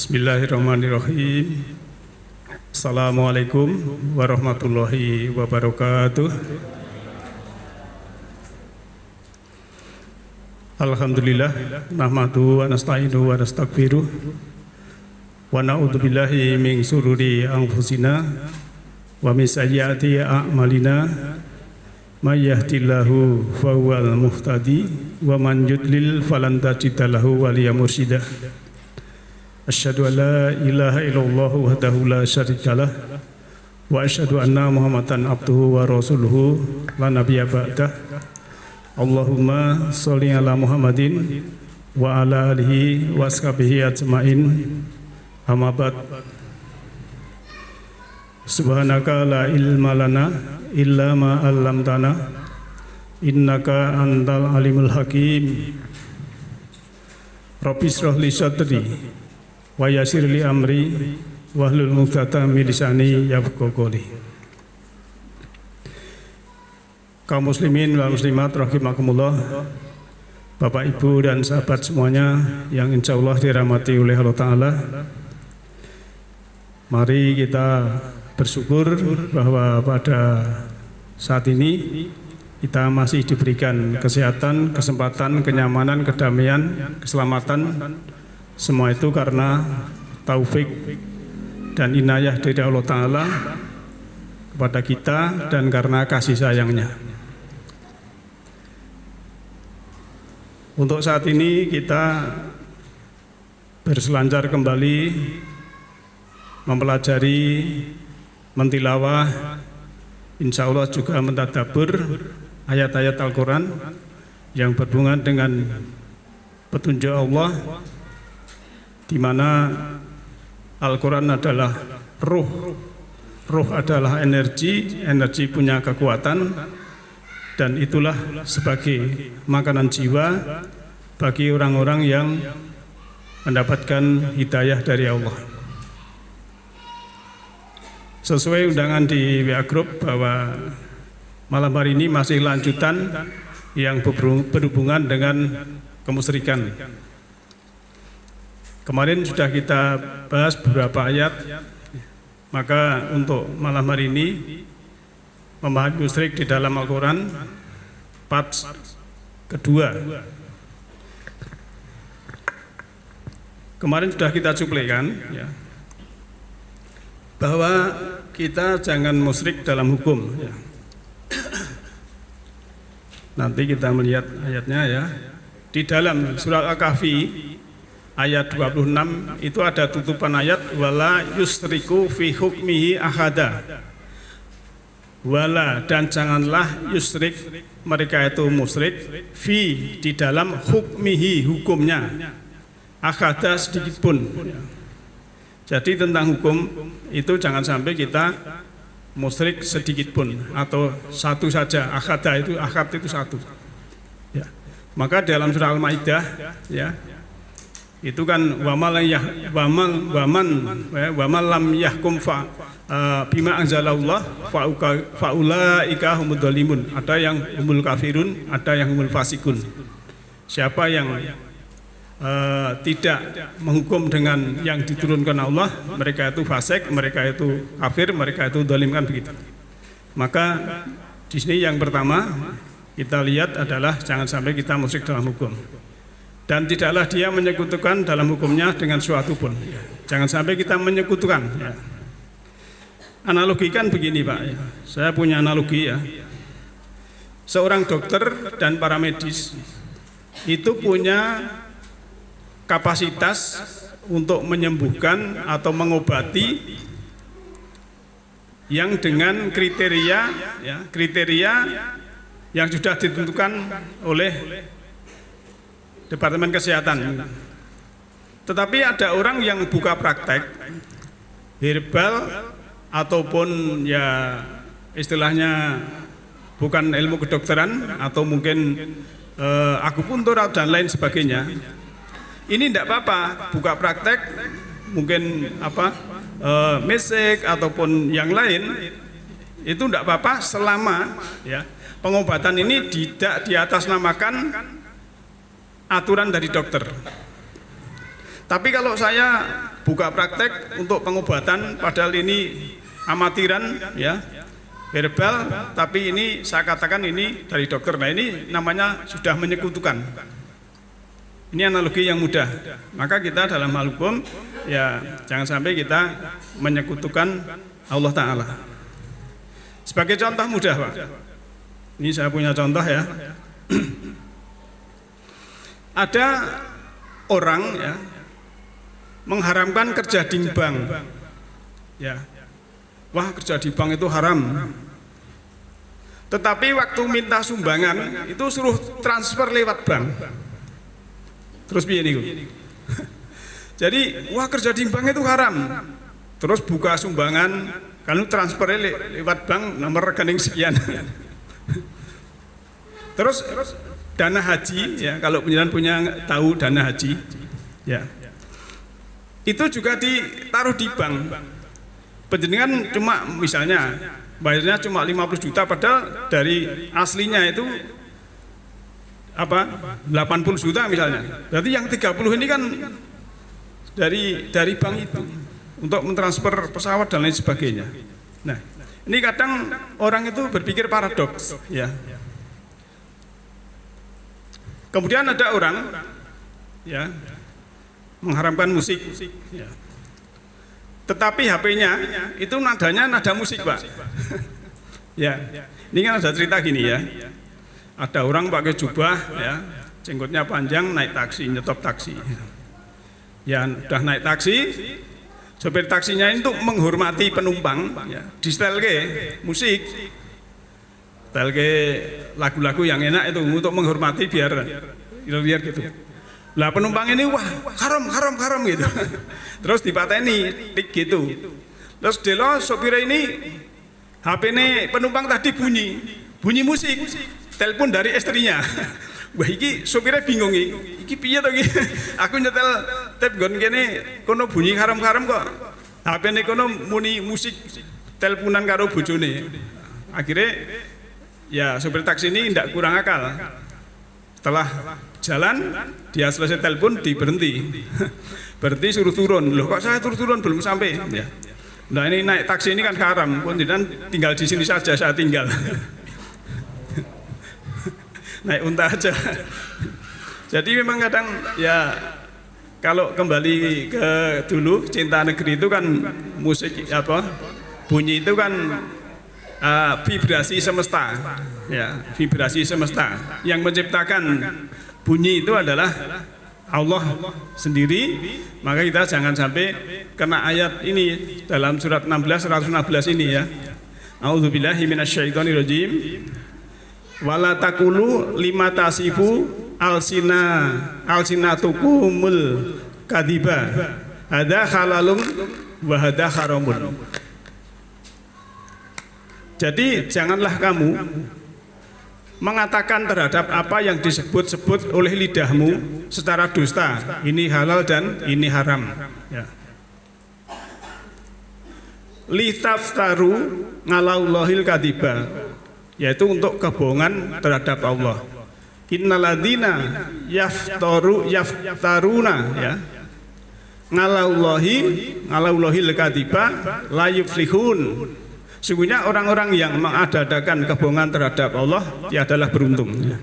Bismillahirrahmanirrahim. Assalamualaikum warahmatullahi wabarakatuh. Alhamdulillah, nahmaduhu wa nasta'inuhu wa nastaghfiruh wa na'udzu billahi min sururi anfusina wa min sayyiati a'malina. May yahdihillahu fahuwal muhtadi wa man yudlil falan tajida lahu waliya mursyida. Asyhadu an la ilaha illallah wahdahu la syarikalah wa asyhadu anna Muhammadan abduhu wa rasuluhu la nabiyya ba'dah. Allahumma sholli ala Muhammadin wa ala alihi wa ashabihi ajmain. Amma ba'd. Subhanaka la ilma lana illa ma 'allamtana innaka antal alimul hakim. Rabbi shrah li sadri wa yassir li amri wahlul 'uqdatam min lisani yafqahu qawli. Kaum muslimin wal muslimat rahimakumullah, Bapak Ibu dan sahabat semuanya yang insyaallah dirahmati oleh Allah Ta'ala. Mari kita bersyukur bahwa pada saat ini kita masih diberikan kesehatan, kesempatan, kenyamanan, kedamaian, keselamatan. Semua itu karena taufik dan inayah dari Allah Ta'ala kepada kita dan karena kasih sayangnya. Untuk saat ini kita berselancar kembali mempelajari, mentilawah, insya Allah juga mentadabbur ayat-ayat Al-Quran yang berhubungan dengan petunjuk Allah, di mana Al-Quran adalah ruh, ruh adalah energi, energi punya kekuatan, dan itulah sebagai makanan jiwa bagi orang-orang yang mendapatkan hidayah dari Allah. Sesuai undangan di WA Group bahwa malam hari ini masih lanjutan yang berhubungan dengan kemusyrikan. Kemarin sudah kita bahas beberapa ayat, maka untuk malam hari ini memahami musyrik di dalam Al-Quran part kedua. Kemarin sudah kita cuplikan ya, bahwa kita jangan musyrik dalam hukum ya. Nanti kita melihat ayatnya ya. Di dalam surat Al-Kahfi ayat 26 itu ada tutupan ayat wala yusriku fi hukmihi ahada. Wala, dan janganlah yusrik, mereka itu musyrik, fi, di dalam hukmihi, hukumnya, ahada, sedikit pun. Jadi tentang hukum itu jangan sampai kita musyrik sedikit pun atau satu saja. Ahada itu, ahad itu satu ya. Maka dalam surah Al-Maidah ya, itu kan waman lam yahkum bima anzalallah faulaika humud dzalimun. Ada yang humul kafirun, ada yang humul fasikun. Siapa yang tidak menghukum dengan yang diturunkan Allah, mereka itu fasik, mereka itu kafir, mereka itu zalim, kan begitu. Maka di sini yang pertama kita lihat adalah jangan sampai kita musyrik dalam hukum, dan tidaklah dia menyekutukan dalam hukumnya dengan suatu pun. Jangan sampai kita menyekutukan ya. Analogikan begini Pak ya. Saya punya analogi ya. Seorang dokter dan para medis itu punya kapasitas untuk menyembuhkan atau mengobati yang dengan kriteria ya, kriteria yang sudah ditentukan oleh Departemen Kesehatan. Tetapi ada orang yang buka praktek herbal ataupun ya istilahnya bukan ilmu kedokteran atau mungkin akupuntur dan lain sebagainya. Ini tidak apa-apa, buka praktek mungkin mesek ataupun yang lain itu tidak apa-apa selama ya pengobatan ini tidak diatasnamakan aturan dari dokter. Tapi kalau saya buka praktek untuk pengobatan, padahal ini amatiran ya, herbal, tapi ini saya katakan ini dari dokter. Nah ini namanya sudah menyekutukan. Ini analogi yang mudah. Maka kita dalam hal hukum ya jangan sampai kita menyekutukan Allah Ta'ala. Sebagai contoh mudah Pak, ini saya punya contoh ya. Ada orang ya mengharamkan kerja di bank ya. Wah, kerja di bank itu haram. Tetapi waktu minta sumbangan itu suruh transfer lewat bank. Terus piye niku? Jadi, wah kerja di bank itu haram. Terus buka sumbangan, kalau transfer lewat bank nomor rekening sekian. Terus dana haji ya, kalau penjelasan punya tahu dana haji ya. Itu juga ditaruh di bank. Penjenengan cuma misalnya bayarnya cuma 50 juta padahal dari aslinya itu apa 80 juta misalnya. Berarti yang 30 ini kan dari bank itu untuk mentransfer pesawat dan lain sebagainya. Nah, ini kadang orang itu berpikir paradoks ya. Kemudian ada orang ya mengharamkan musik ya. Tetapi HP-nya itu nadanya nada musik Pak. Ya, ini kan ada cerita gini ya. Ada orang pakai jubah ya, jenggotnya panjang naik taksi, nyetop taksi. Ya, udah naik taksi, sopir taksinya itu menghormati penumpang ya, di setel ke musik. Setel ke lagu-lagu yang enak itu untuk menghormati biar gitu. Lah penumpang ini wah haram gitu. Terus dipateni tik gitu. Terus delo sopir ini HP ini penumpang tadi bunyi musik. Telepon dari istrinya. Wah iki sopirnya bingung iki piye to iki? Aku nyetel tep gon kene kono bunyi haram-haram kok. HP ini kono muni musik teleponan karo bojone. Akhirnya ya sopir taksi ini tidak kurang akal. Setelah jalan dia selesai telepon berhenti suruh turun. Loh kok saya turun belum sampai ya. Nah ini naik taksi ini kan haram, kemudian tinggal di sini saja saya tinggal. Naik unta aja. Jadi memang kadang ya kalau kembali ke dulu Cinta Negeri itu kan musik apa bunyi itu kan vibrasi semesta ya, vibrasi semesta yang menciptakan bunyi itu adalah Allah sendiri. Maka kita jangan sampai kena ayat ini dalam surat 116 ini ya. A'udzubillahi minasyaitonirrajim. Wala taqulu lima tasifu alsinatukumul kadiba hada halalun wa hada haramun. Jadi janganlah kamu mengatakan terhadap apa yang disebut-sebut oleh lidahmu secara dusta, ini halal dan ini haram ya. Litaftaru ngalaulahil kadiba, yaitu untuk kebohongan terhadap Allah. Innalladzina yaftaruna ya ngalaulahil kadiba la yuflihun. Sungguhnya orang-orang yang mengada-adakan kebohongan terhadap Allah dia adalah beruntung ya.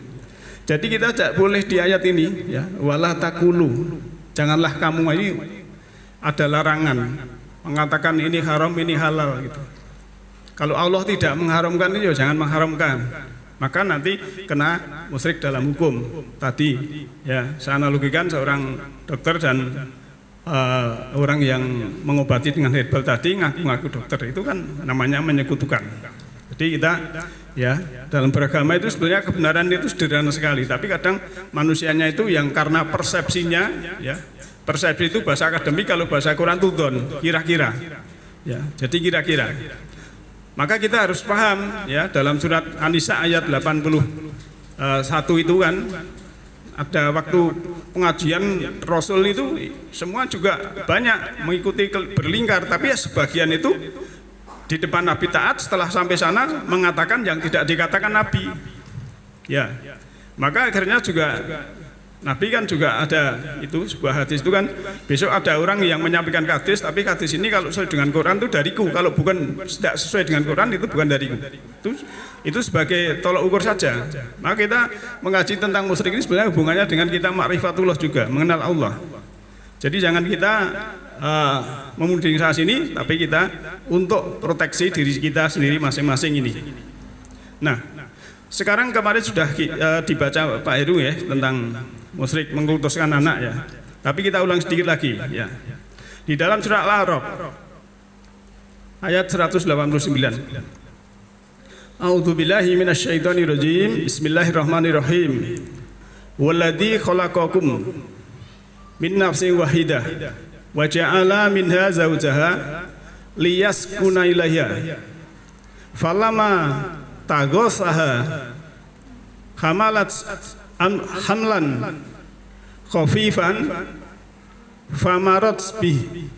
Jadi kita tidak boleh di ayat ini ya, wala taqulu, janganlah kamu, ini ada larangan mengatakan ini haram ini halal gitu. Kalau Allah tidak mengharamkan itu jangan mengharamkan, maka nanti kena musyrik dalam hukum. Tadi ya saya analogikan seorang dokter dan orang yang mengobati dengan herbal tadi ngaku-ngaku dokter, itu kan namanya menyekutukan. Jadi kita ya dalam beragama itu sebenarnya kebenaran itu sederhana sekali, tapi kadang manusianya itu yang karena persepsinya ya, persepsi itu bahasa akademik, kalau bahasa Quran itu don, kira-kira ya, jadi kira-kira. Maka kita harus paham ya, dalam surat An-Nisa ayat 81 itu kan ada waktu pengajian Rasul itu semua juga banyak mengikuti berlingkar, tapi ya sebagian itu di depan Nabi taat, setelah sampai sana mengatakan yang tidak dikatakan Nabi ya. Maka akhirnya juga Nabi kan juga ada itu sebuah hadis itu kan, besok ada orang yang menyampaikan hadis, tapi hadis ini kalau sesuai dengan Quran itu dariku, kalau bukan tidak sesuai dengan Quran itu bukan dariku. Itu sebagai tolak ukur saja. Maka kita mengaji tentang musyrik ini sebenarnya hubungannya dengan kita ma'rifatullah juga, mengenal Allah. Jadi jangan kita memudingsasi ini, tapi kita untuk proteksi diri kita sendiri masing-masing ini. Nah, sekarang kemarin sudah dibaca Pak Heru ya tentang musyrik mengkultuskan anak ya. Tapi kita ulang sedikit lagi ya. Di dalam surah Al-A'raf ayat 189. A'udzubillahi minasyaitonirrajim. Bismillahirrahmanirrahim. Walladzi khalaqakum min nafsin wahidah wa ja'ala minha zawjaha liyaskuna ilaiha. Falamma taghasaha hamalat hamlan khafifan famarat bihi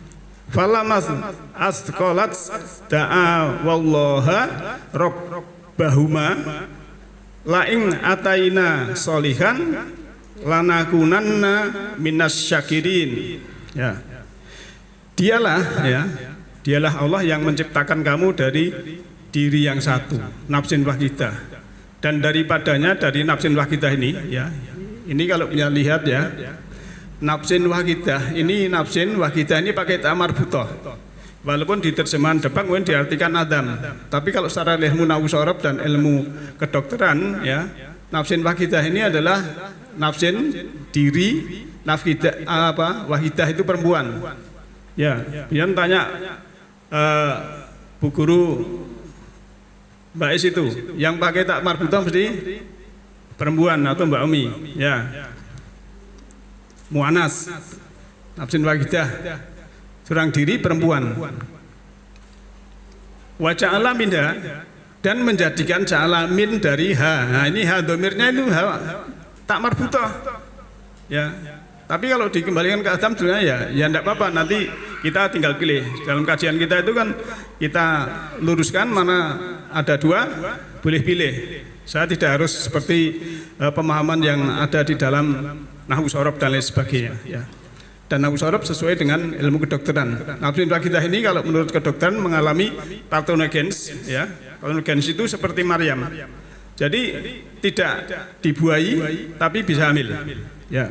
falamas asqalat da'a wallaha rabbahuma la'in ataina solihan lanakunanna minas syakirin. Ya. Dialah Allah yang menciptakan kamu dari diri yang satu, nafsin wahidah. Dan daripadanya dari nafsin wahidah ini ya. Ini kalau kita lihat ya, nafsin wahidah ini pakai ta'mar butoh. Walaupun di terjemahan depan mungkin diartikan Adam, tapi kalau secara ilmu nahwu sorof dan ilmu kedokteran ya, nafsin wahidah ini adalah nafsin diri, wahidah itu perempuan. Ya, Bian tanya Bu Guru Mbak Is itu, yang pakai ta'mar butoh mesti perempuan atau Mbak Umi ya. Mu'anas, nafsin wahidah, seorang diri perempuan. Wa ja'ala minha, dan menjadikan ja'ala min dari ha. Nah, ini ha domirnya itu ha ta'mar butoh ya. Tapi kalau dikembalikan ke Adam sebenarnya ya enggak apa-apa, nanti kita tinggal pilih. Dalam kajian kita itu kan kita luruskan mana ada dua, boleh pilih. Saya tidak harus seperti pemahaman yang ada di dalam nahwu sorof dan lain sebagainya ya. Dan nahwu sorof sesuai dengan ilmu kedokteran. Nafsin wahidah ini kalau menurut kedokteran mengalami parthenogenes ya. Parthenogenes itu seperti Maryam. Jadi tidak dibuahi tapi bisa hamil ya.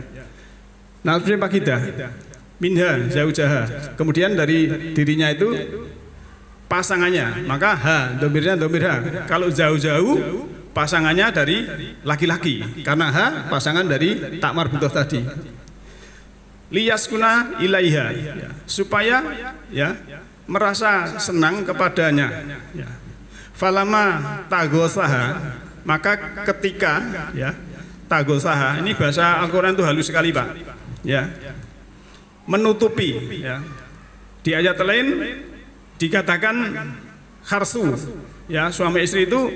Nafsin wahidah minha zaujaha, kemudian dari dirinya itu pasangannya, maka ha domirnya domir ha. Kalau jauh-jauh pasangannya dari laki-laki, karena ha pasangan dari ta'mar butoh tadi. Liyaskuna ilaiha ya, supaya ya merasa senang kepadanya ya. Falama tagosaha, maka ketika ya tagosaha, ini bahasa Al-Quran itu halus sekali Pak ya, menutupi ya. Di ayat lain dikatakan kharsu ya, suami istri itu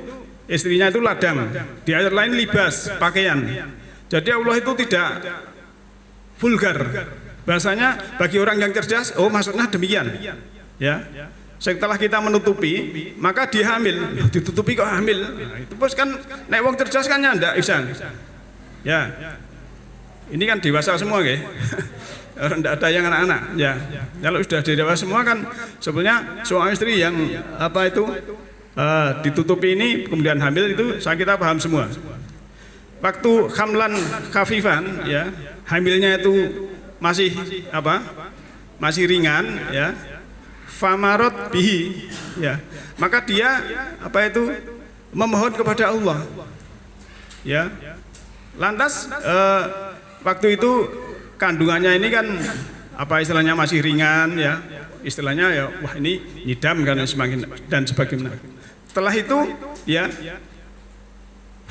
istrinya itu ladang, di ayat lain libas, pakaian. Jadi Allah itu tidak vulgar bahasanya bagi orang yang cerdas. Oh maksudnya demikian ya. Setelah kita menutupi maka dia hamil. Ditutupi kok hamil, nah, itu bos kan nek wong cerdas kan nyandak isan ya. Ini kan dewasa semua ya. Orang tidak ada yang anak-anak ya. Kalau sudah dewasa semua kan sebenarnya suami istri yang ditutupi ini kemudian hamil, itu kita paham semua. Waktu hamlan khafifan ya, hamilnya itu masih ringan ya. Famarot bihi ya, maka dia memohon kepada Allah ya. Lantas waktu itu kandungannya ini kan istilahnya masih ringan ya, istilahnya ya wah ini nyidam kan semakin dan sebagainya. Setelah itu ya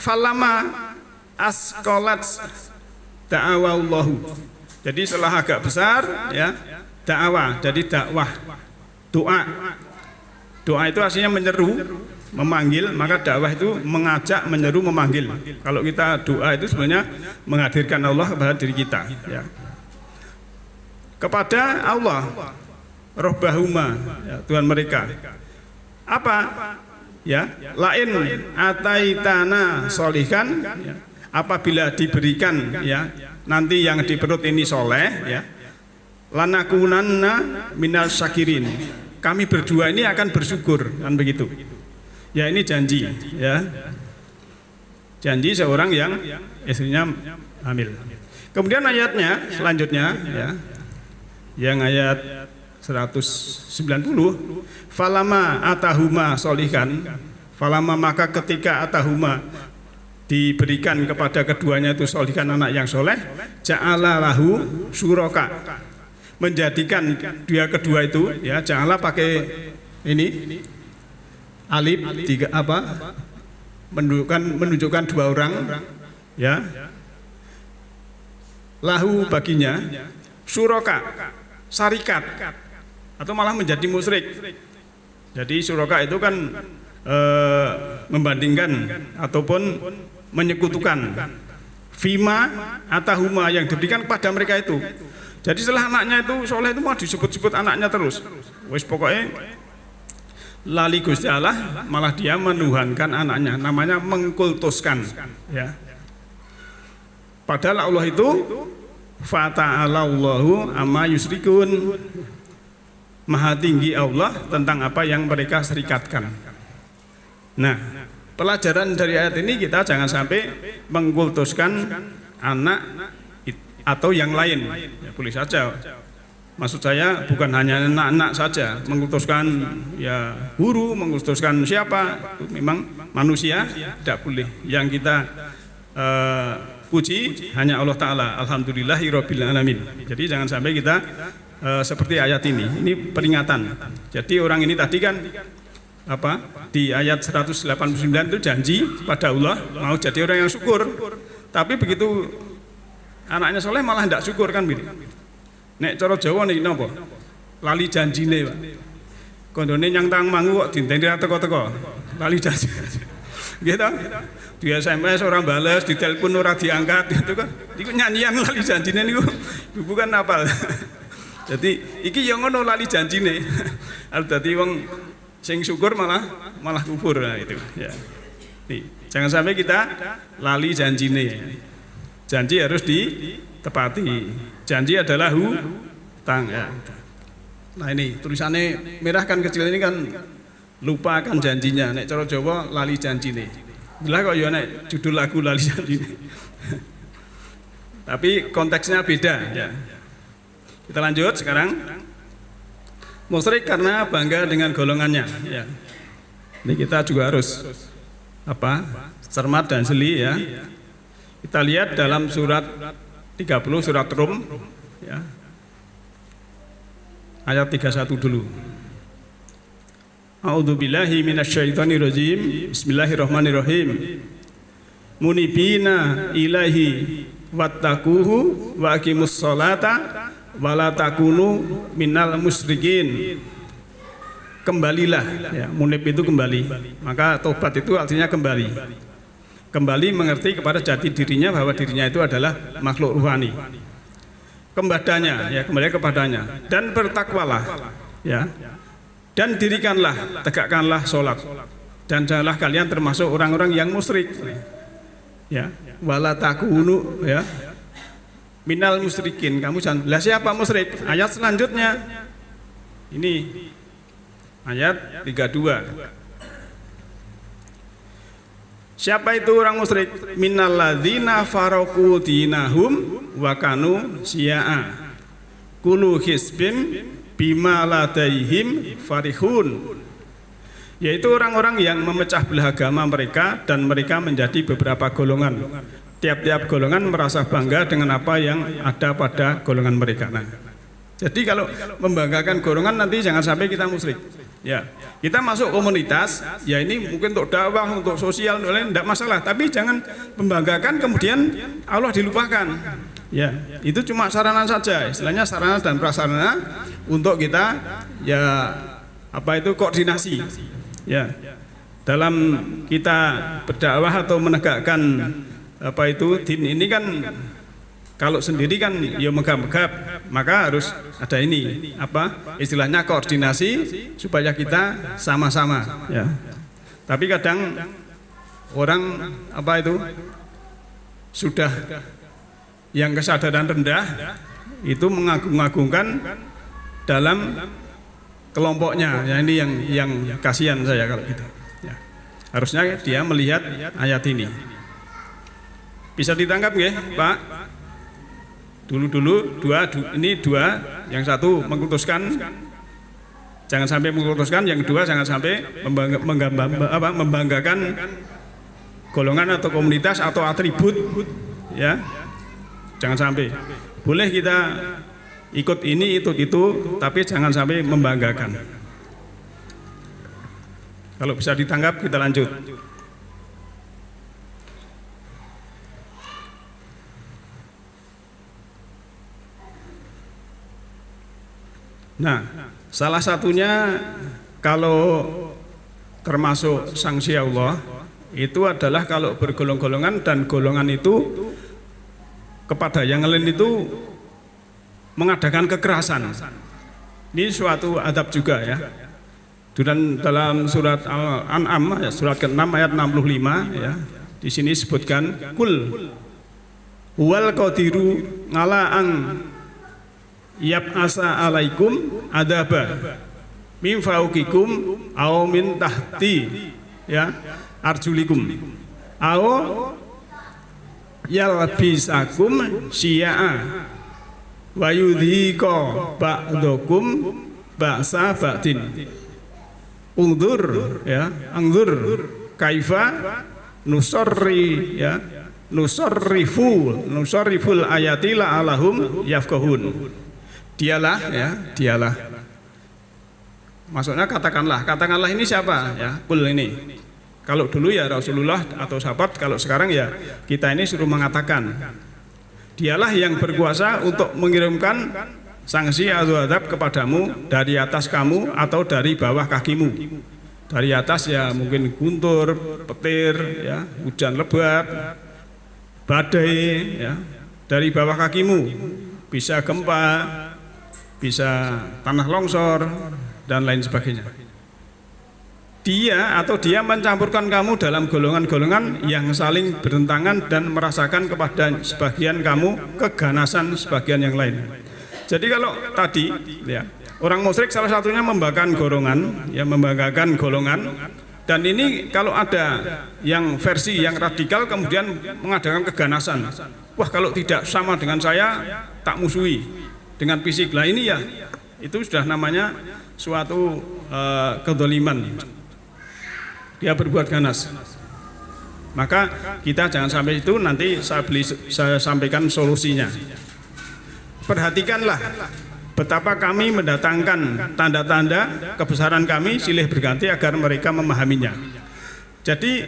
falama asqalat da'awallahu, jadi setelah agak besar ya da'awa, jadi dakwah doa itu artinya menyeru, memanggil, maka dakwah itu mengajak, menyeru, memanggil. Kalau kita doa itu sebenarnya menghadirkan Allah kepada diri kita ya. Kepada Allah Rabbahuma ya, Tuhan mereka. Apa? Ya, lain ataitana solihan ya. apabila diberikan ya nanti yang di perut ini soleh ya, lanakunanna minal syakirin, kami berdua ini akan bersyukur, kan begitu ya. Ini janji ya, janji seorang yang istrinya hamil. Kemudian ayatnya selanjutnya ya, yang ayat 190, falama atahuma solihan, falama maka ketika atahuma diberikan kepada keduanya itu solihan, anak yang soleh, ja'ala lahu syuraka, menjadikan dia kedua itu ya, ja'ala pakai ini alif tiga apa, menunjukkan dua orang ya, lahu baginya, syuraka syarikat, atau malah menjadi musyrik. Jadi syuraka itu kan membandingkan ataupun menyekutukan fima atahuma yang diberikan kepada mereka itu. Jadi setelah anaknya itu soleh itu mau disebut-sebut anaknya terus. Wis pokoknya lali Gusti Allah, malah dia menuhankan anaknya, namanya mengkultuskan ya. Padahal Allah itu fata'alallahu amma yusrikun, maha tinggi Allah tentang apa yang mereka serikatkan. Nah, pelajaran dari ayat ini, kita jangan sampai mengkultuskan anak atau yang lain ya, boleh saja. Maksud saya bukan hanya anak-anak saja, mengkultuskan ya guru, mengkultuskan siapa, memang manusia tidak boleh. Yang kita puji hanya Allah Ta'ala, alhamdulillahirabbil alamin. Jadi jangan sampai kita seperti ayat ini peringatan. Jadi orang ini tadi kan apa, di ayat 189 itu janji pada Allah mau jadi orang yang syukur, tapi begitu anaknya soleh malah tidak syukur, kan gitu. Nek cara Jawa nih napa? Lali janjine, Pak. Kondone nyang tang mangu kok dinteni teko-teko. Lali janji. Gitu. Di SMS orang balas, di telepon ora diangkat, gitu kan. Iku nyanyian lali janjine niku bukan apal. Jadi iki yang ngono lali janjine. Arep dadi wong sing syukur malah kufur, nah, itu ya. Nih, jangan sampai kita lali janjine. Janji harus ditepati. Janji adalah hutang ya. Nah ini tulisannya merah kan kecil ini kan, lupakan janjinya. Nek cara Jawa lali janjine. Lah kok ya nek judul lagu lali janjine. Tapi konteksnya beda ya. Kita lanjut sekarang. Musyrik karena bangga dengan golongannya ya. Ini kita juga harus apa? Cermat dan jeli ya. Kita lihat dalam surat 30 surat Rum ya. Ayat 31 dulu. A'udzubillahi minasyaitonirrajim. Bismillahirrahmanirrahim. Munibina ilahi wattaquhu wa aqimus sholata wala takunu minal musyrikin. Kembalilah ya, munib itu kembali. Maka tobat itu artinya kembali. Kembali mengerti kepada jati dirinya, bahwa dirinya itu adalah makhluk ruhani. Kepadanya ya, kembali kepadanya, dan bertakwalah ya. Dan dirikanlah, tegakkanlah sholat, dan janganlah kalian termasuk orang-orang yang musyrik ya. Wala takunu ya minal musyrikin, kamu jangan. Lah siapa musyrik? Ayat selanjutnya ini ayat 32. Siapa itu orang musyrik? Minalladzina faraqu dinahum wa kanu syi'a. Kullu hizbin bima ladaihim farihun. Yaitu orang-orang yang memecah belah agama mereka dan mereka menjadi beberapa golongan. Tiap-tiap golongan merasa bangga dengan apa yang ada pada golongan mereka. Nah, jadi kalau membanggakan golongan nanti jangan sampai kita musyrik. Ya, kita masuk komunitas, ya ini mungkin untuk dakwah, untuk sosial, untuk lain, tidak masalah. Tapi jangan membanggakan kemudian Allah dilupakan. Ya, itu cuma sarana saja, istilahnya sarana dan prasarana untuk kita ya apa itu koordinasi. Ya, dalam kita berdakwah atau menegakkan apa itu din ini kan, kalau sendiri kan ya megap-megap, maka harus ada ini apa istilahnya koordinasi supaya kita sama-sama ya. Tapi kadang orang apa itu sudah yang kesadaran rendah itu mengagung-agungkan dalam kelompoknya. Ya, ini yang kasihan saya kalau gitu. Ya. Harusnya dia melihat ayat ini. Bisa ditangkap nggih, Pak? Dulu ini dua, yang satu mengkultuskan, jangan sampai mengkultuskan, yang kedua jangan sampai membanggakan golongan atau komunitas atau atribut, ya. Jangan sampai. Boleh kita ikut ini, ikut itu, tapi jangan sampai membanggakan. Kalau bisa ditangkap, kita lanjut. Nah, salah satunya kalau termasuk sanksi Allah itu adalah kalau bergolong-golongan dan golongan itu kepada yang lain itu mengadakan kekerasan. Ini suatu adab juga ya. Dan dalam surat Al-An'am surat ke-6 ayat 65 ya. Di sini disebutkan kul wal qadiru ngala ang yab'asa alaikum adaba min fauqikum aw min tahti ya arjulikum aw yalbisakum syi'a wa yudhiqa ba'dakum ba'sa ba'din ungdur ya angdur kaifa nusarri ya nusarriful ayati la'alahum yafqahun. Dialah maksudnya katakanlah ini siapa ya, kul ini. Kalau dulu ya Rasulullah atau sahabat, kalau sekarang ya kita ini suruh mengatakan dialah yang berkuasa untuk mengirimkan sanksi atau adab kepadamu dari atas kamu atau dari bawah kakimu. Dari atas ya mungkin guntur, petir ya, hujan lebat, badai ya. Dari bawah kakimu bisa gempa, bisa tanah longsor dan lain sebagainya. Dia mencampurkan kamu dalam golongan-golongan yang saling bertentangan dan merasakan kepada sebagian kamu keganasan sebagian yang lain. Jadi kalau tadi ya, orang musyrik salah satunya membanggakan golongan, dan ini kalau ada yang versi yang radikal kemudian mengadakan keganasan. Wah, kalau tidak sama dengan saya tak musuhi dengan fisik. Lah ini ya itu sudah namanya suatu kedoliman. Dia berbuat ganas. Maka kita jangan sampai itu, nanti saya sampaikan solusinya. Perhatikanlah betapa kami mendatangkan tanda-tanda kebesaran kami silih berganti agar mereka memahaminya. Jadi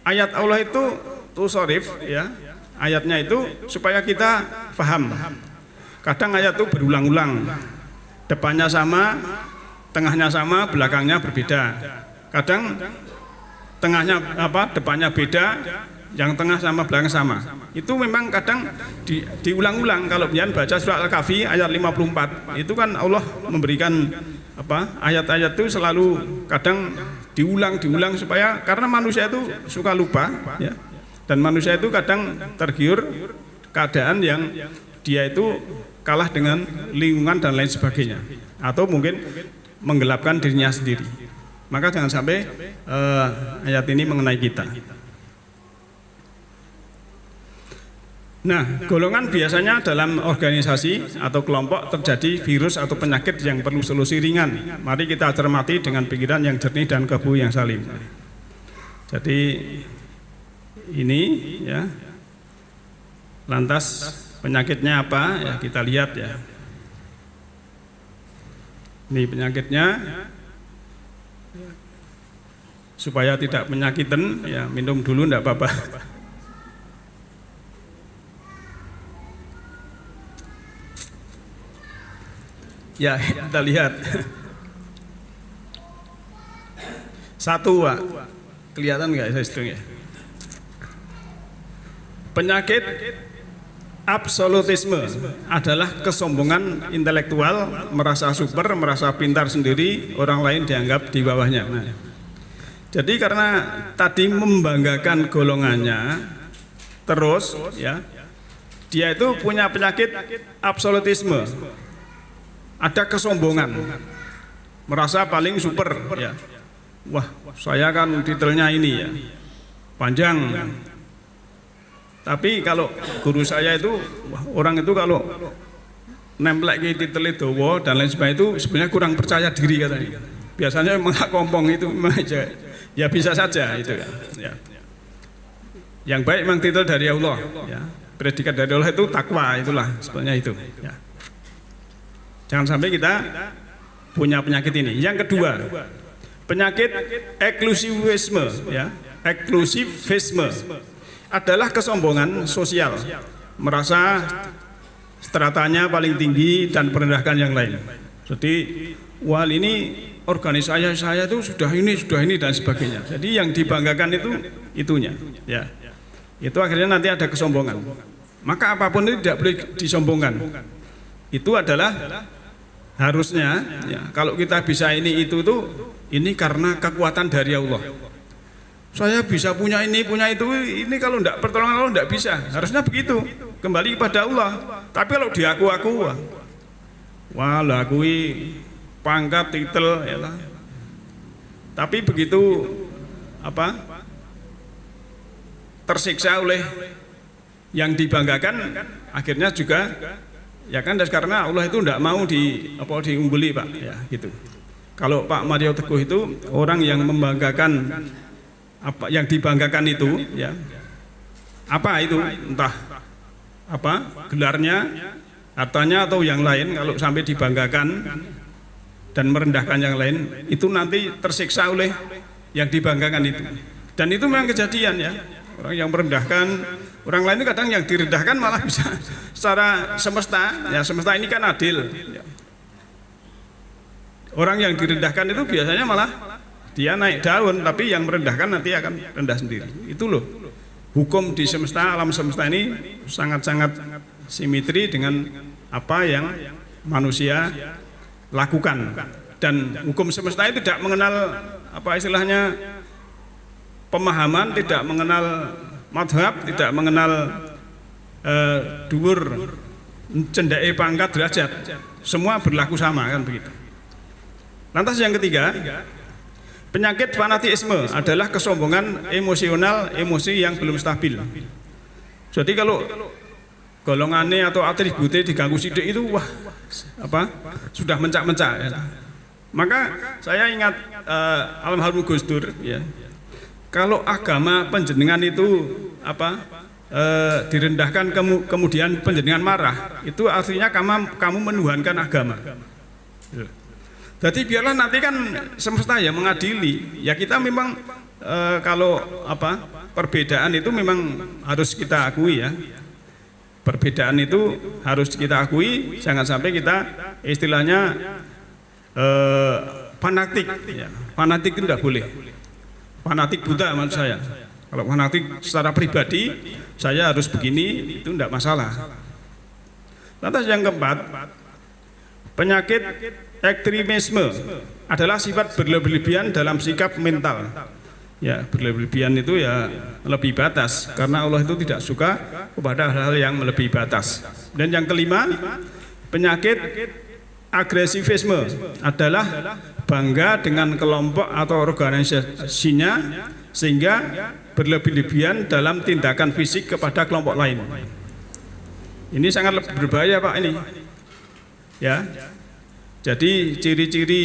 ayat Allah itu tusorif ya, ayatnya itu supaya kita paham. Kadang ayat itu berulang-ulang, depannya sama, tengahnya sama, belakangnya berbeda. Kadang tengahnya depannya beda, yang tengah sama belakang sama. Itu memang kadang diulang-ulang. Kalau kalian baca surat Al-Kahfi ayat 54, itu kan Allah memberikan ayat-ayat itu selalu kadang diulang supaya, karena manusia itu suka lupa ya. Dan manusia itu kadang tergiur keadaan yang dia itu kalah dengan lingkungan dan lain sebagainya, atau mungkin menggelapkan dirinya sendiri. Maka jangan sampai ayat ini mengenai kita. Nah, golongan biasanya dalam organisasi atau kelompok terjadi virus atau penyakit yang perlu solusi ringan. Mari kita cermati dengan pikiran yang jernih dan kebu yang salim. Jadi ini ya, lantas penyakitnya apa? Ya kita lihat ya. Ini penyakitnya. Supaya tidak menyakitan ya, minum dulu enggak apa-apa. Ya, kita lihat. Satu, Pak. Kelihatan enggak saya hitung ya? Penyakit absolutisme adalah kesombongan intelektual, merasa super, merasa pintar sendiri, orang lain dianggap di bawahnya. Nah, jadi karena tadi membanggakan golongannya, terus, ya, dia itu punya penyakit absolutisme, ada kesombongan, merasa paling super, ya. Wah, saya kan titelnya ini ya, panjang. Tapi kalau guru saya itu, orang itu kalau nemplek titel itu dan lain sebagainya itu sebenarnya kurang percaya diri katanya. Biasanya memang kompong itu ya bisa saja itu kan. Ya. Yang baik memang titel dari Allah, ya. Predikat dari Allah itu takwa, itulah sebenarnya itu. Ya. Jangan sampai kita punya penyakit ini. Yang kedua, penyakit eksklusivisme, ya. Eksklusivisme adalah kesombongan sosial, merasa stratanya paling tinggi dan merendahkan yang lain. Jadi, wah ini organisasi saya itu sudah ini dan sebagainya. Jadi yang dibanggakan itu itunya, ya. Itu akhirnya nanti ada kesombongan. Maka apapun itu tidak boleh disombongkan. Itu adalah harusnya, ya, kalau kita bisa ini itu tuh ini karena kekuatan dari Allah. Saya bisa punya ini ini kalau tidak pertolongan Allah tidak bisa. Harusnya begitu, kembali kepada Allah. Tapi kalau diaku-aku, wah lakui pangkat titel, ya lah. Tapi begitu apa tersiksa oleh yang dibanggakan, akhirnya juga ya kan, karena Allah itu tidak mau diungguli Pak, ya gitu. Kalau Pak Mario Teguh itu orang yang membanggakan apa yang dibanggakan itu, ya apa itu, entah apa gelarnya, hartanya atau yang lain, kalau sampai dibanggakan dan merendahkan yang lain, itu nanti tersiksa oleh yang dibanggakan itu. Dan itu memang kejadian, ya. Orang yang merendahkan orang lain itu kadang yang direndahkan malah bisa secara semesta, ya semesta ini kan adil, ya. Orang yang direndahkan itu biasanya malah dia naik daun, tapi yang merendahkan nanti akan rendah sendiri. Itu loh, hukum di semesta, alam semesta ini sangat-sangat simetri dengan apa yang manusia lakukan. Dan hukum semesta itu tidak mengenal apa istilahnya pemahaman, tidak mengenal madhab, tidak mengenal dhuwur, cendeke, pangkat, derajat. Semua berlaku sama, kan begitu. Lantas yang ketiga, penyakit fanatisme adalah kesombongan emosional, emosi yang belum stabil. Jadi kalau golongannya atau atributnya diganggu sidik itu, wah apa sudah mencak-mencak, ya. Maka saya ingat almarhum Gus Dur, ya. Kalau agama panjenengan itu apa direndahkan kemudian panjenengan marah, itu artinya kamu menuhankan agama. Jadi biarlah nanti kan semesta ya mengadili. Ya kita memang kalau apa perbedaan itu memang harus kita akui, ya. Perbedaan itu harus kita akui, jangan sampai kita istilahnya fanatik, ya. Fanatik itu tidak boleh. Fanatik buta maksud saya. Kalau fanatik secara pribadi saya harus begini, itu tidak masalah. Lantas yang keempat, penyakit ekstremisme adalah sifat berlebihan dalam sikap mental. Ya, berlebihan itu ya lebih batas, karena Allah itu tidak suka kepada hal-hal yang melebihi batas. Dan yang kelima, penyakit agresivisme adalah bangga dengan kelompok atau organisasinya sehingga berlebihan dalam tindakan fisik kepada kelompok lain. Ini sangat berbahaya Pak ini. Ya. Jadi ciri-ciri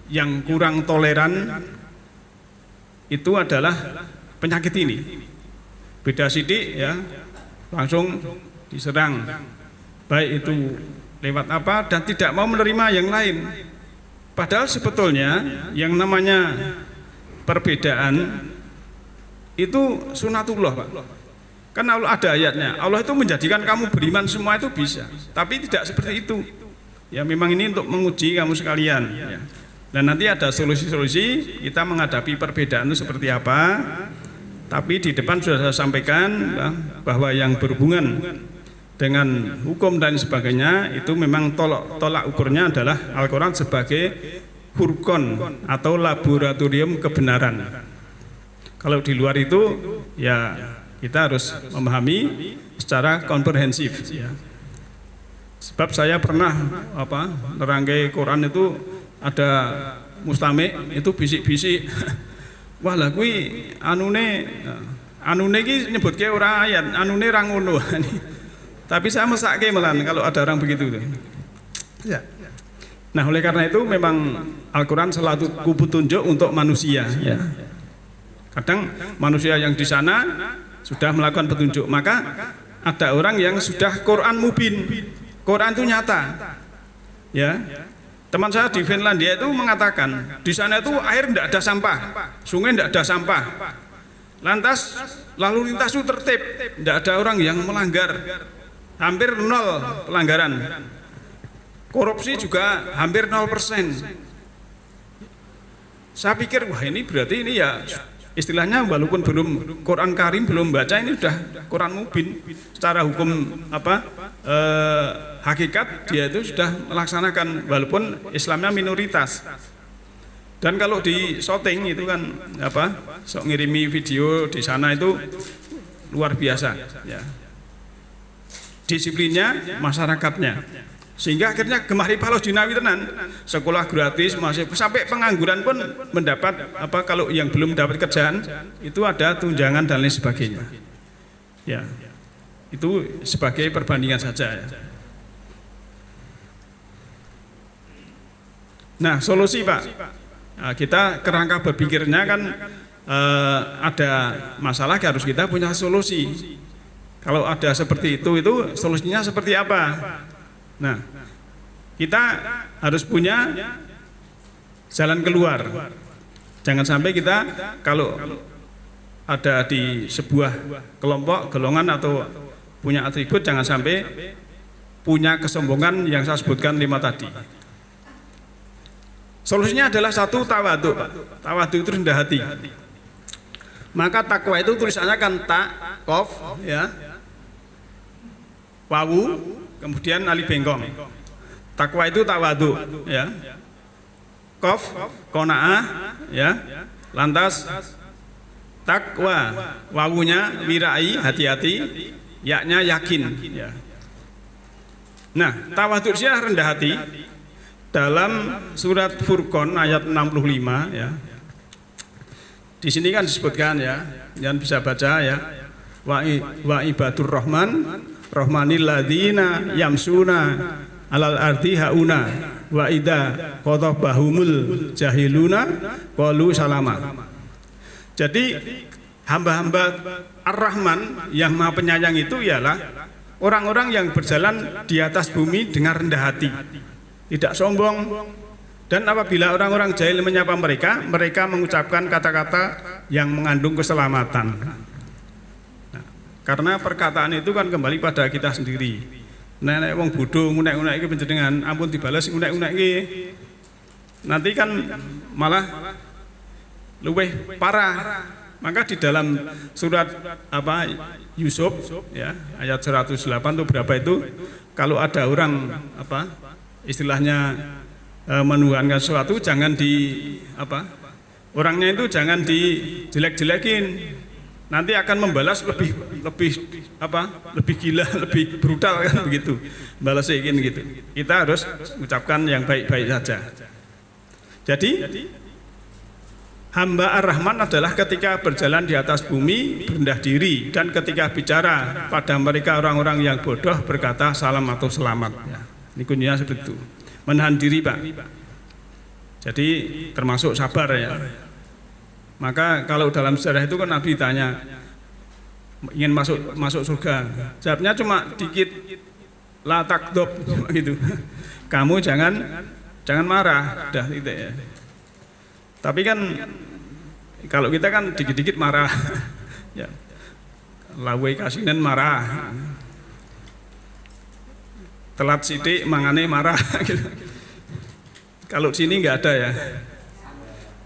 yang kurang toleran itu adalah penyakit ini. Beda sidik, ya, langsung diserang. Baik itu lewat apa dan tidak mau menerima yang lain. Padahal sebetulnya yang namanya perbedaan itu sunatullah Pak. Karena ada ayatnya, Allah itu menjadikan kamu beriman semua itu bisa. Tapi tidak seperti itu. Ya memang ini untuk menguji kamu sekalian, ya. Dan nanti ada solusi-solusi kita menghadapi perbedaan itu seperti apa. Tapi di depan sudah saya sampaikan bahwa yang berhubungan dengan hukum dan sebagainya itu memang tolak ukurnya adalah Al-Quran sebagai furqan atau laboratorium kebenaran. Kalau di luar itu ya kita harus memahami secara komprehensif ya. Sebab saya pernah nerangke Quran itu ada mustami itu bisik-bisik. Wah lah kuwi anune iki nyebutke ora ayat, anune ra ngono. Tapi saya mesake melan kalau ada orang begitu. Ya. Nah, oleh karena itu memang Al-Qur'an selalu petunjuk untuk manusia ya. Kadang manusia yang di sana sudah melakukan petunjuk, maka ada orang yang sudah Quran mubin. Quran itu nyata. Ya. Teman saya di Finlandia itu mengatakan, di sana itu air tidak ada sampah, sungai tidak ada sampah. Lantas lalu lintas itu tertib, tidak ada orang yang melanggar, hampir 0 pelanggaran. Korupsi juga hampir 0%. Saya pikir wah ini berarti ini ya istilahnya walaupun belum Quran Karim belum baca, ini sudah Quran mubin secara hukum hakikat dia itu sudah melaksanakan walaupun Islamnya minoritas. Dan kalau di shooting itu kan sok ngirimi video di sana itu luar biasa ya. Disiplinnya masyarakatnya. Sehingga akhirnya gemari palos dinawi tenan, sekolah gratis, masih sampai pengangguran pun mendapat kalau yang belum dapat kerjaan itu ada tunjangan dan lain sebagainya. Ya, itu sebagai perbandingan saja. Ya. Nah, solusi Pak, nah, kita kerangka berpikirnya kan ada masalah harus kita punya solusi. Kalau ada seperti itu solusinya seperti apa? Nah, kita harus punya jalan keluar. Jangan sampai kita kalau ada di sebuah kelompok, golongan atau punya atribut, jangan sampai punya kesombongan yang saya sebutkan 5 tadi. Solusinya adalah 1, tawadhu. Tawadhu itu rendah hati. Maka takwa itu tulisannya kan ta, qaf, ya, wawu, kemudian alif bengkong. Takwa itu tawadhu, ya. Qaf, qanaah, ya. Lantas takwa, wawunya wirai, hati-hati, yaknya yakin, ya. Nah, tawadhu sia rendah hati dalam surat Furqan ayat 65 ya. Di sini kan disebutkan ya, jangan bisa baca ya. Wa ibadur rahman rahmanil ladzina yamsuna alal ardi hauna wa idza qatabahumul jahiluna qalu salama. Jadi hamba-hamba Ar-Rahman yang Maha Penyayang itu ialah orang-orang yang berjalan di atas bumi dengan rendah hati, tidak sombong. Dan apabila orang-orang jahil menyapa mereka, mereka mengucapkan kata-kata yang mengandung keselamatan. Nah, karena perkataan itu kan kembali pada kita sendiri. Nek wong bodho ngunek-ngunek iki panjenengan ampun dibales ngunek-ngunek iki. Nanti kan malah luweh parah. Maka di dalam surat Yusuf ya, ayat 108 itu berapa itu, kalau ada orang istilahnya menuhankan sesuatu, jangan orangnya itu jangan dijelek-jelekin, nanti akan membalas lebih gila, lebih brutal kan begitu, balas gitu. Kita harus mengucapkan yang baik-baik saja. Jadi hamba Ar-Rahman adalah ketika berjalan di atas bumi rendah diri, dan ketika bicara pada mereka orang-orang yang bodoh berkata salam atau selamat. Ya, ini kuncinya seperti itu. Menahan diri Pak. Jadi termasuk sabar ya. Maka kalau dalam sejarah itu kan Nabi tanya ingin masuk surga, jawabnya cuma dikit, la takdob gitu. Kamu jangan marah, dah gitu ya. Tapi kan kalau kita kan dikit-dikit marah, ya. Lawe kasinen marah. Telat sidik mangane marah gitu. Kalau sini nggak ada ya,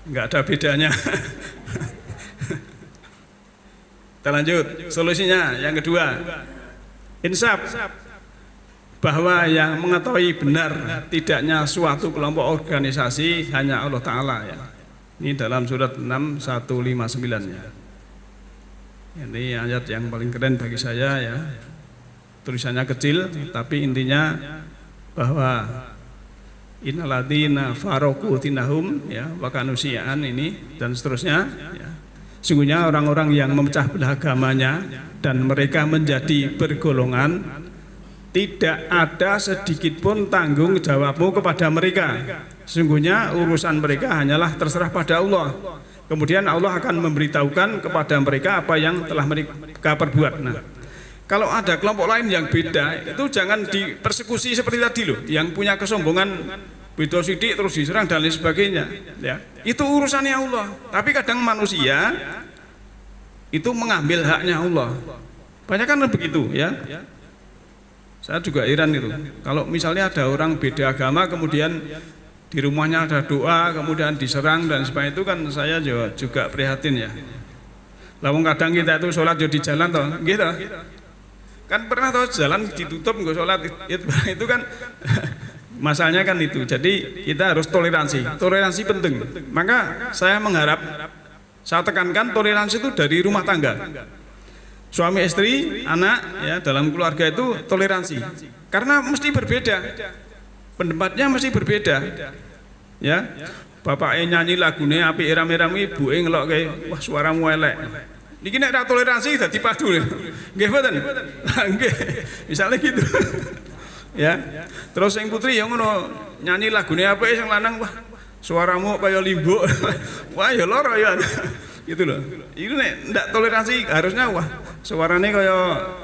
nggak ada bedanya. Kita lanjut, solusinya yang kedua, insaf, bahwa yang mengetahui benar tidaknya suatu kelompok organisasi hanya Allah Ta'ala ya. Ini dalam surat 6159 ya. Ini ayat yang paling keren bagi saya ya. Tulisannya kecil tapi intinya bahwa innalladzina faraqu dinahum ya wa kanu syi'an ini dan seterusnya ya. Sungguhnya orang-orang yang memecah belah agamanya dan mereka menjadi bergolongan, tidak ada sedikit pun tanggung jawabmu kepada mereka. Sesungguhnya urusan mereka hanyalah terserah pada Allah. Kemudian Allah akan memberitahukan kepada mereka apa yang telah mereka perbuat. Nah, kalau ada kelompok lain yang beda, itu jangan dipersekusi seperti tadi loh, yang punya kesombongan beda sidik terus diserang dan lain sebagainya ya. Itu urusannya Allah. Tapi kadang manusia itu mengambil haknya Allah. Banyak kan begitu ya. Saya juga heran itu. Kalau misalnya ada orang beda agama kemudian di rumahnya ada doa kemudian diserang dan sebagainya, itu kan saya juga prihatin ya. Lalu kadang kita itu sholat di jalan toh, gitu. Kan pernah toh jalan ditutup nggak sholat itu kan masalahnya kan itu. Jadi kita harus toleransi penting. Maka saya mengharap, saya tekankan toleransi itu dari rumah tangga. Suami istri, anak ya dalam keluarga itu toleransi. Karena mesti berbeda. Pendapatnya mesti berbeda. Ya. Bapaknya nyanyi lagunya api irami-irami, ibuke ngelokke wah suaramu elek. Niki nek ra toleransi dadi padu. Nggih mboten? Nggih. Misalnya gitu. Ya. Terus yang putri yang ngono nyanyi lagunya apa yang lanang wah suaramu kaya limbuk. Wah ya loro ya. Gitu loh. Itu nek ndak toleransi harusnya wah suarane kaya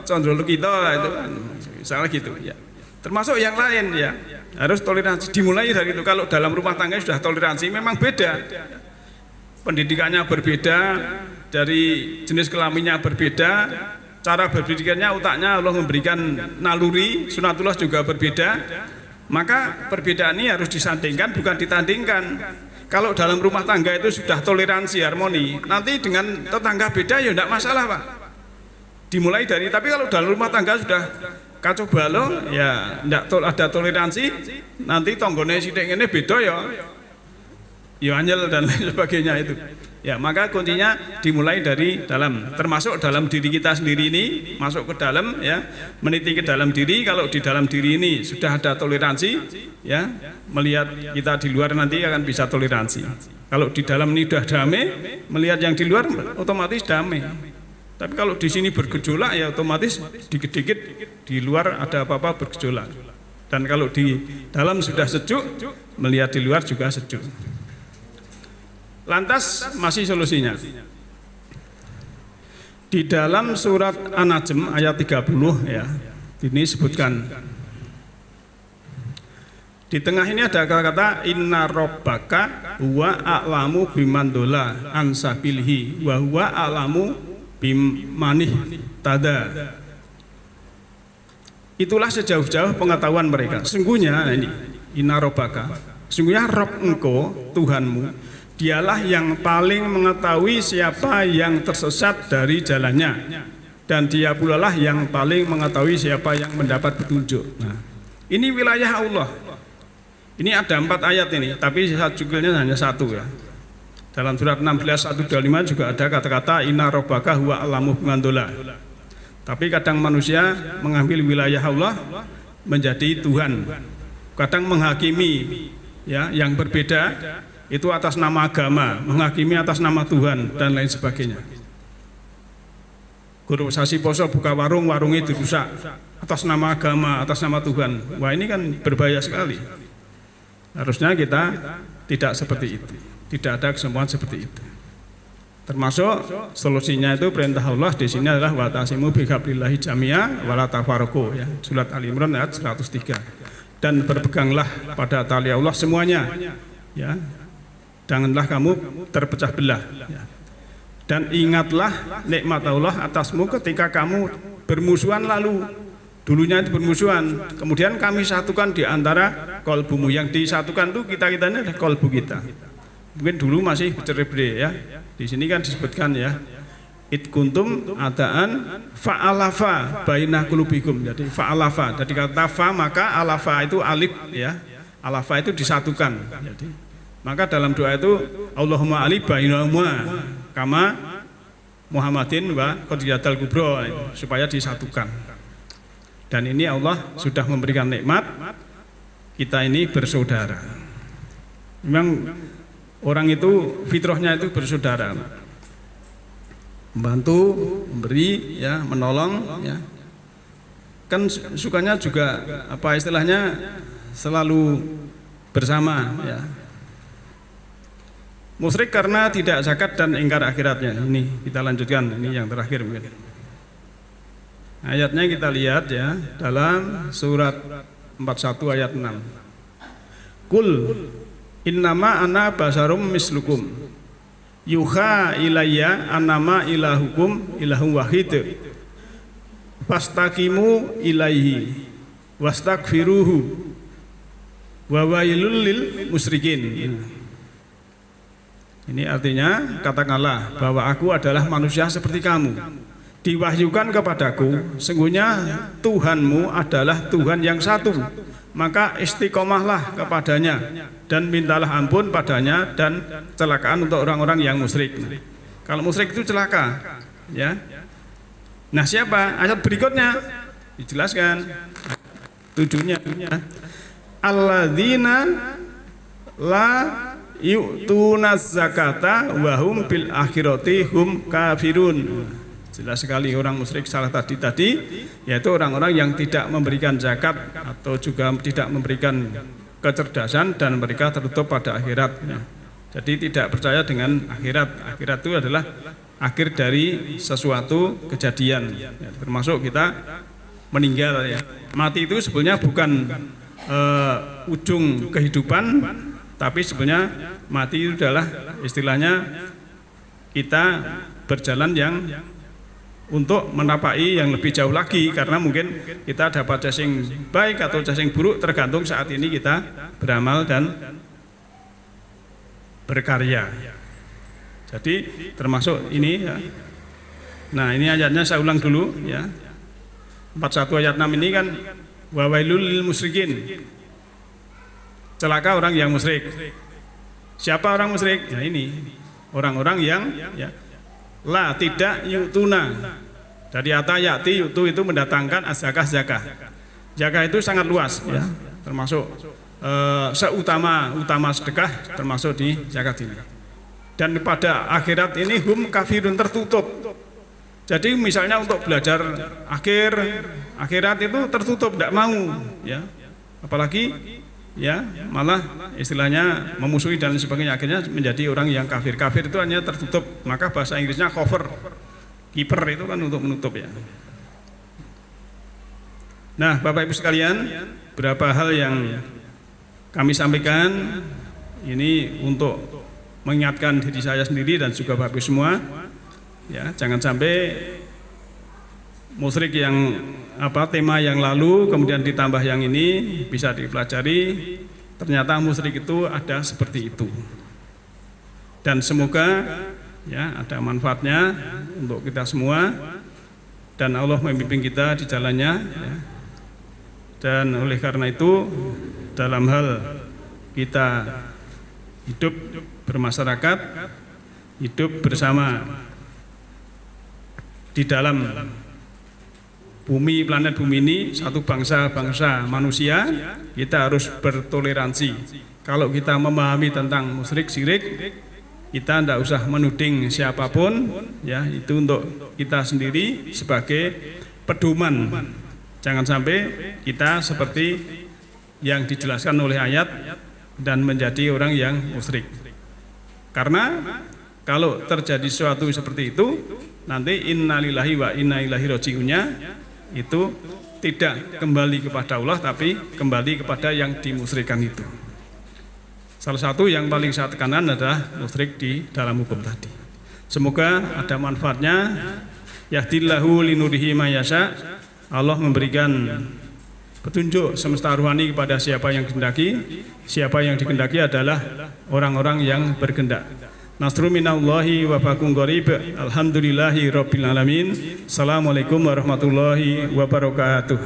Condro Lekito itu kan. Misalnya gitu ya. Termasuk yang lain ya. Harus toleransi dimulai dari itu. Kalau dalam rumah tangga sudah toleransi memang beda. Pendidikannya berbeda, dari jenis kelaminnya berbeda, cara berpikirnya, otaknya Allah memberikan naluri, sunatullah juga berbeda. Maka perbedaan ini harus disandingkan bukan ditandingkan. Kalau dalam rumah tangga itu sudah toleransi, harmoni, nanti dengan tetangga beda ya tidak masalah Pak. Dimulai dari, tapi kalau dalam rumah tangga sudah kacau balau ya tidak ada toleransi, nanti tonggone sithik ngene beda ya anyel dan lain sebagainya itu. Ya, maka kuncinya dimulai dari dalam, termasuk dalam diri kita sendiri ini, masuk ke dalam ya, meniti ke dalam diri. Kalau di dalam diri ini sudah ada toleransi ya, melihat kita di luar nanti akan bisa toleransi. Kalau di dalam ini sudah damai, melihat yang di luar otomatis damai. Tapi kalau di sini bergejolak ya otomatis dikit-dikit di luar ada apa-apa bergejolak. Dan kalau di dalam sudah sejuk, melihat di luar juga sejuk. Lantas masih solusinya. Di dalam surat An-Najm ayat 30 ya, ini sebutkan. Di tengah ini ada kata inna rabbaka huwa a'lamu biman dola an sabilihi wa huwa a'lamu bimanih tada. Itulah sejauh-jauh pengetahuan mereka. Sungguhnya ini inna rabbaka, sungguhnya Rabb engkau Tuhanmu, dialah yang paling mengetahui siapa yang tersesat dari jalannya, dan dia pula lah yang paling mengetahui siapa yang mendapat petunjuk. Nah, ini wilayah Allah. Ini ada 4 ayat ini, tapi judulnya hanya 1 ya. Dalam surat 16:125 juga ada kata-kata inna rabbaka huwa a'lamu biman dola. Tapi kadang manusia mengambil wilayah Allah menjadi Tuhan. Kadang menghakimi ya yang berbeda itu atas nama agama, menghakimi atas nama Tuhan dan lain sebagainya. Guru sasi poso buka warung, warungnya dirusak atas nama agama, atas nama Tuhan. Wah, ini kan berbahaya sekali. Harusnya kita tidak seperti itu. Tidak ada kesempatan seperti itu. Termasuk solusinya itu perintah Allah di sini adalah watasimu bihablillahi jamia wala tafarraqu ya. Surat Al Imran ayat 103. Dan berpeganglah pada tali Allah semuanya. Ya. Janganlah kamu terpecah belah ya. Dan ingatlah nikmat Allah atasmu ketika kamu bermusuhan lalu. Dulunya itu bermusuhan, kemudian kami satukan di antara kolbumu. Yang disatukan itu kita-kita ini adalah kolbu kita. Mungkin dulu masih bercerai-berai ya. Di sini kan disebutkan ya, it kuntum adaan fa'alafa bainah qulubikum. Jadi fa'alafa, dari kata fa maka alafa itu alif ya. Alafa itu disatukan. Jadi maka dalam doa itu Allahumma alif bainahuma kama Muhammadin wa Qadiyatul Kubra, supaya disatukan. Dan ini Allah sudah memberikan nikmat, kita ini bersaudara. Memang orang itu fitrahnya itu bersaudara, membantu, memberi, ya, menolong, ya. Kan sukanya juga apa istilahnya selalu bersama, ya. Musyrik karena tidak zakat dan ingkar akhiratnya. Ini kita lanjutkan, ini yang terakhir mungkin. Ayatnya kita lihat, ya, dalam surat 41 ayat 6. Kul innama ana basarum mislukum yuha ilayya annama ilahukum ilahum wahid fastaqimu ilaihi wastaghfiruhu wa wailul lil musyrikin. Ini artinya, katakanlah bahwa aku adalah manusia seperti kamu. Diwahyukan kepadaku, sesungguhnya Tuhanmu adalah Tuhan yang satu. Maka istiqomahlah kepadanya dan mintalah ampun padanya, dan celakaan untuk orang-orang yang musyrik. Kalau musyrik itu celaka, ya. Nah, siapa? Ayat berikutnya dijelaskan tujuannya. Alladzina la yu'tunaz zakata wa hum bil akhirati hum kafirun. Jelas sekali orang musyrik salah tadi, yaitu orang-orang yang tidak memberikan zakat atau juga tidak memberikan kecerdasan, dan mereka tertutup pada akhirat. Jadi tidak percaya dengan akhirat. Akhirat itu adalah akhir dari sesuatu kejadian, ya, termasuk kita meninggal, ya. Mati itu sebenarnya bukan ujung kehidupan, tapi sebenarnya mati itu adalah istilahnya kita berjalan yang untuk menapai yang lebih jauh lagi, karena mungkin kita dapat cacing baik atau cacing buruk tergantung saat ini kita beramal dan berkarya. Jadi termasuk ini, ya. Nah, ini ayatnya saya ulang dulu, ya. 41 ayat 6 ini kan wa wailul lil musyrikin. Celaka orang yang musyrik. Siapa orang musyrik? Ya, ini orang-orang yang, ya, la tidak yutuna. Dari ata yati yutu itu mendatangkan zakah. Zakah itu sangat luas, ya, termasuk seutama sedekah termasuk di zakat ini. Dan pada akhirat ini hum kafirun, tertutup. Jadi misalnya untuk belajar akhirat itu tertutup, tidak mau, ya. Apalagi, ya, malah istilahnya memusuhi dan sebagainya, akhirnya menjadi orang yang kafir. Kafir itu hanya tertutup, maka bahasa Inggrisnya cover, kiper itu kan untuk menutup, ya. Nah, Bapak Ibu sekalian, beberapa hal yang kami sampaikan ini untuk mengingatkan diri saya sendiri dan juga Bapak Ibu semua, ya, jangan sampai musyrik yang tema yang lalu kemudian ditambah yang ini bisa dipelajari, ternyata musyrik itu ada seperti itu. Dan semoga, ya, ada manfaatnya untuk kita semua, dan Allah membimbing kita di jalannya, ya. Dan oleh karena itu, dalam hal kita hidup bermasyarakat, hidup bersama di dalam bumi, planet bumi ini, satu bangsa manusia, kita harus bertoleransi. Kalau kita memahami tentang musyrik, syirik, kita tidak usah menuding siapapun, ya, itu untuk kita sendiri sebagai pedoman. Jangan sampai kita seperti yang dijelaskan oleh ayat dan menjadi orang yang musyrik. Karena kalau terjadi sesuatu seperti itu, nanti innalillahi wa inna ilaihi raji'unnya itu tidak kembali kepada Allah, tapi kembali kepada yang dimusyrikan itu. Salah satu yang paling saya tekankan adalah musyrik di dalam hukum tadi. Semoga ada manfaatnya. Yahdillahu linurihi mayasya. Allah memberikan petunjuk semesta rohani kepada siapa yang dikehendaki. Siapa yang dikehendaki adalah orang-orang yang berkehendak. Nasrun minallahi wa fakum gharib. Alhamdulillahi rabbil alamin. Assalamualaikum warahmatullahi wabarakatuh.